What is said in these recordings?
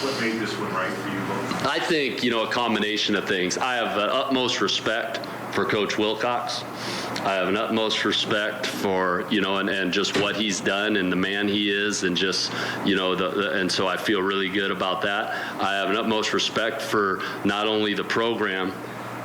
What made this one right for you both? I think, a combination of things. I have utmost respect for Coach Wilcox. I have an utmost respect for, and just what he's done and the man he is, and just, and so I feel really good about that. I have an utmost respect for not only the program,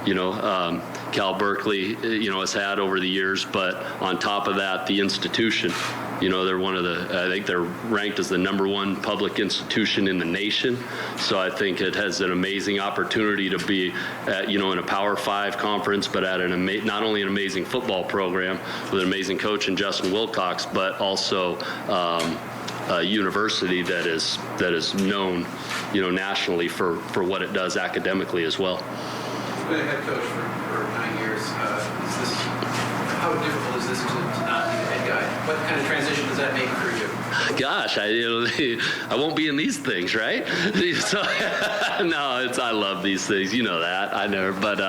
Cal Berkeley, has had over the years, but on top of that, the institution. They're I think they're ranked as the #1 public institution in the nation. So I think it has an amazing opportunity to be at, in a Power 5 conference, but at not only an amazing football program with an amazing coach in Justin Wilcox, but also a university that is known, nationally for what it does academically as well. You've been a head coach for 9 years. How difficult is this to not be the head guy? What kind of transition does that make for you? Gosh, I won't be in these things, right? So, no, I love these things. You know that. I know. But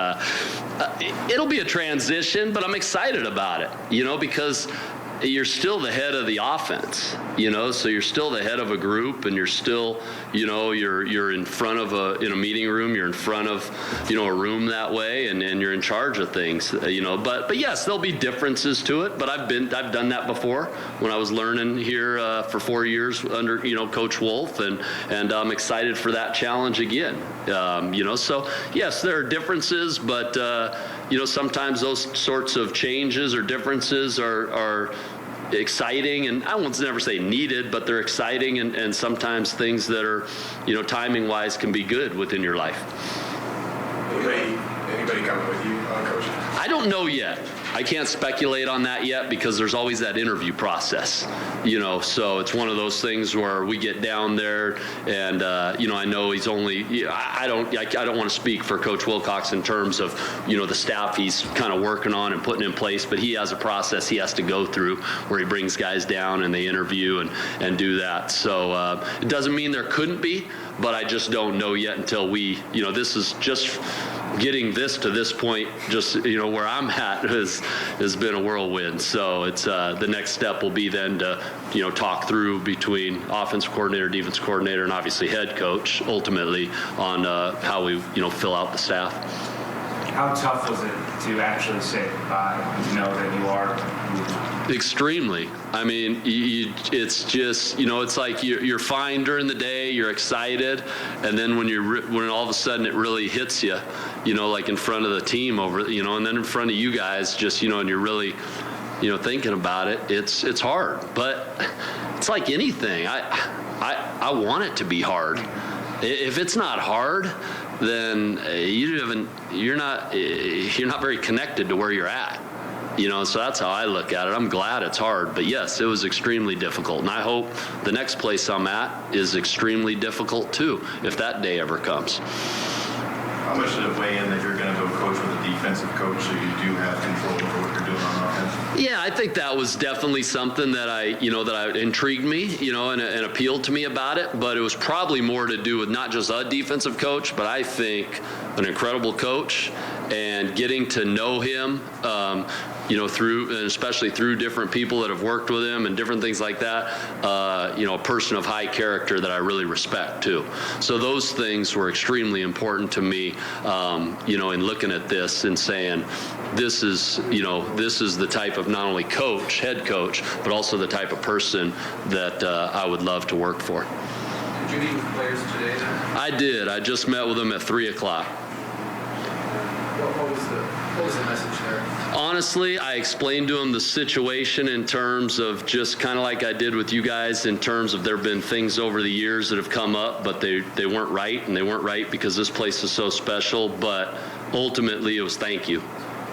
it'll be a transition, but I'm excited about it, because you're still the head of the offense, so you're still the head of a group, and you're still, you're in front of in a meeting room, you're in front of, a room that way, and you're in charge of things, but yes, there'll be differences to it, but I've done that before when I was learning here for 4 years under, Coach Wolf, and I'm excited for that challenge again, so yes, there are differences, but, sometimes those sorts of changes or differences are exciting, and I won't never say needed, but they're exciting, and sometimes things that are, timing wise can be good within your life. Anybody coming with you, Coach? I don't know yet. I can't speculate on that yet because there's always that interview process, so it's one of those things where we get down there and, I know he's only, I don't want to speak for Coach Wilcox in terms of, the staff he's kind of working on and putting in place, but he has a process he has to go through where he brings guys down and they interview and do that. So it doesn't mean there couldn't be, but I just don't know yet until we, this is just getting this to this point, just, where I'm at has been a whirlwind. So it's the next step will be then to, talk through between offensive coordinator, defense coordinator, and obviously head coach ultimately on how we, fill out the staff. How tough was it to actually say goodbye, that you are? Extremely. I mean, it's just, it's like you're fine during the day, you're excited, and then when all of a sudden it really hits you, like in front of the team and then in front of you guys, just, and you're really, thinking about it, it's hard. But it's like anything. I want it to be hard. If it's not hard, then you're not very connected to where you're at. So that's how I look at it. I'm glad it's hard, but yes, it was extremely difficult. And I hope the next place I'm at is extremely difficult too, if that day ever comes. How much did it weigh in that you're going to go coach with a defensive coach so you do have control over what you're doing on offense? Yeah, I think that was definitely something that intrigued me, and appealed to me about it. But it was probably more to do with not just a defensive coach, but I think an incredible coach, and getting to know him, through, and especially through different people that have worked with him and different things like that, a person of high character that I really respect too. So those things were extremely important to me, in looking at this and saying, this is the type of not only head coach, but also the type of person that I would love to work for. Did you meet with players today then? I did. I just met with them at 3:00. What was the message there? Honestly, I explained to them the situation in terms of just kind of like I did with you guys, in terms of there have been things over the years that have come up, but they weren't right, and they weren't right because this place is so special, but ultimately it was thank you.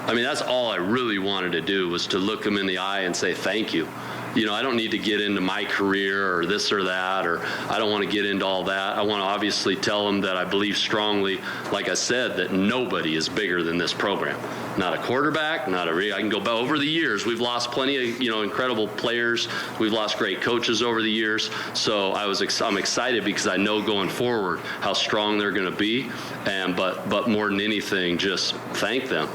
I mean, that's all I really wanted to do, was to look them in the eye and say thank you. I don't need to get into my career or this or that, or I don't want to get into all that. I want to obviously tell them that I believe strongly, like I said, that nobody is bigger than this program. Not a quarterback, I can go back over the years. We've lost plenty of, incredible players. We've lost great coaches over the years. So I'm excited because I know going forward how strong they're going to be. But more than anything, just thank them.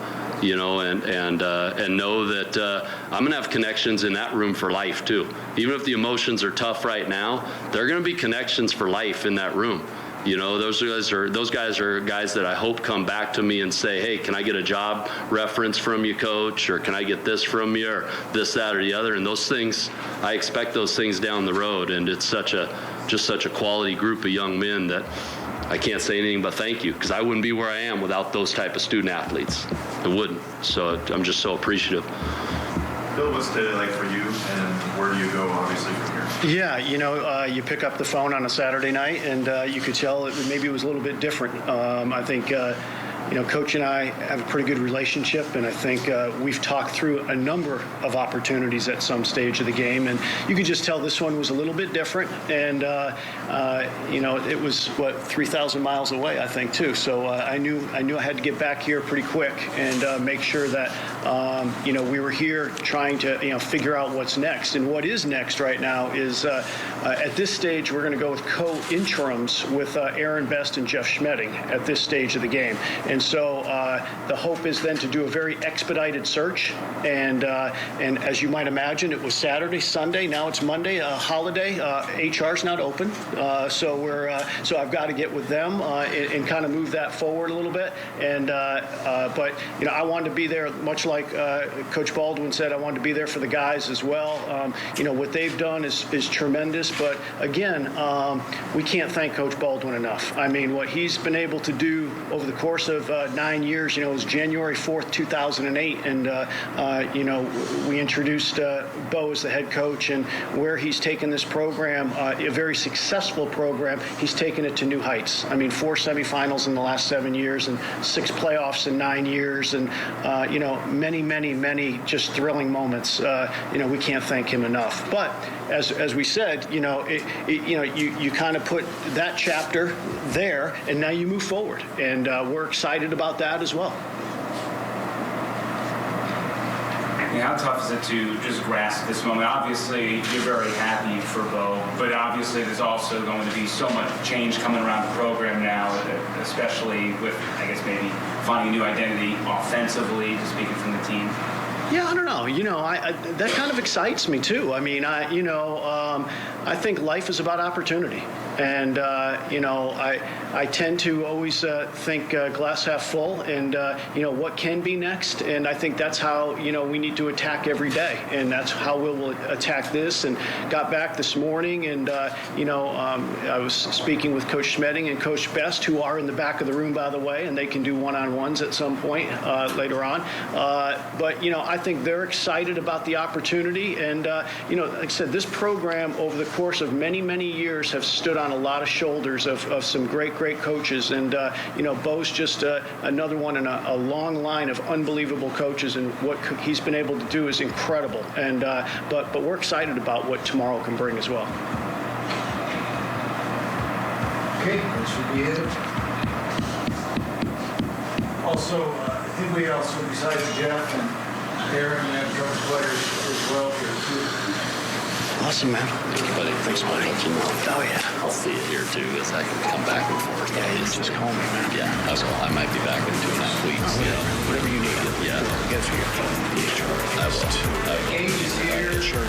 And know that I'm going to have connections in that room for life too. Even if the emotions are tough right now, there are going to be connections for life in that room. You know, those guys are guys that I hope come back to me and say, hey, can I get a job reference from you, coach, or can I get this from you, or this, that, or the other? And those things, I expect those things down the road, and it's just such a quality group of young men that I can't say anything but thank you, because I wouldn't be where I am without those type of student athletes. I wouldn't. So I'm just so appreciative. Bill, what's today like for you, and where do you go, obviously, from here? Yeah, you pick up the phone on a Saturday night, and you could tell maybe it was a little bit different. I think, Coach and I have a pretty good relationship, and I think we've talked through a number of opportunities at some stage of the game, and you could just tell this one was a little bit different, and, it was, 3,000 miles away, I think, too. So I knew I had to get back here pretty quick and make sure that, we were here trying to, figure out what's next. And what is next right now is at this stage, we're going to go with co-interims with Aaron Best and Jeff Schmedding at this stage of the game. And so the hope is then to do a very expedited search. And as you might imagine, it was Saturday, Sunday, now it's Monday, a holiday. HR's not open. So I've got to get with them and kind of move that forward a little bit. And but I wanted to be there, much like Coach Baldwin said, I wanted to be there for the guys as well. What they've done is tremendous. But again, we can't thank Coach Baldwin enough. I mean, what he's been able to do over the course of 9 years, it was January 4th, 2008, and we introduced Beau as the head coach, and where he's taken this program, a very successful program, he's taken it to new heights. I mean, 4 semifinals in the last 7 years, and 6 playoffs in 9 years, and many just thrilling moments. We can't thank him enough. But as we said, you kind of put that chapter there, and now you move forward, and we're excited about that as well. How tough is it to just grasp this moment? Obviously, you're very happy for Beau, but obviously there's also going to be so much change coming around the program now, especially with, I guess, maybe finding a new identity offensively, just speaking from the team. Yeah, I don't know. That kind of excites me too. I mean, I think life is about opportunity, and I tend to always think glass half full, and what can be next. And I think that's how we need to attack every day, and that's how we'll attack this. And got back this morning, and I was speaking with Coach Schmedding and Coach Best, who are in the back of the room, by the way, and they can do one-on-ones at some point later on. But I think they're excited about the opportunity, and like I said, this program over the course of many years have stood on a lot of shoulders of some great coaches, and Beau's just another one in a long line of unbelievable coaches, and what he's been able to do is incredible. And but we're excited about what tomorrow can bring as well. Okay, that should be it. Also, I think we also, besides Jeff and Aaron, have a couple players as well here too. Awesome, man. Thank you, buddy. Thanks, buddy. Oh, yeah. I'll see you here, too, as I can come back and forth. Yeah, you just call me, man. Yeah, I will. I might be back in 2.5 weeks. Whatever you need. Yeah. Get for your phone. I will. Gage is here. Sure.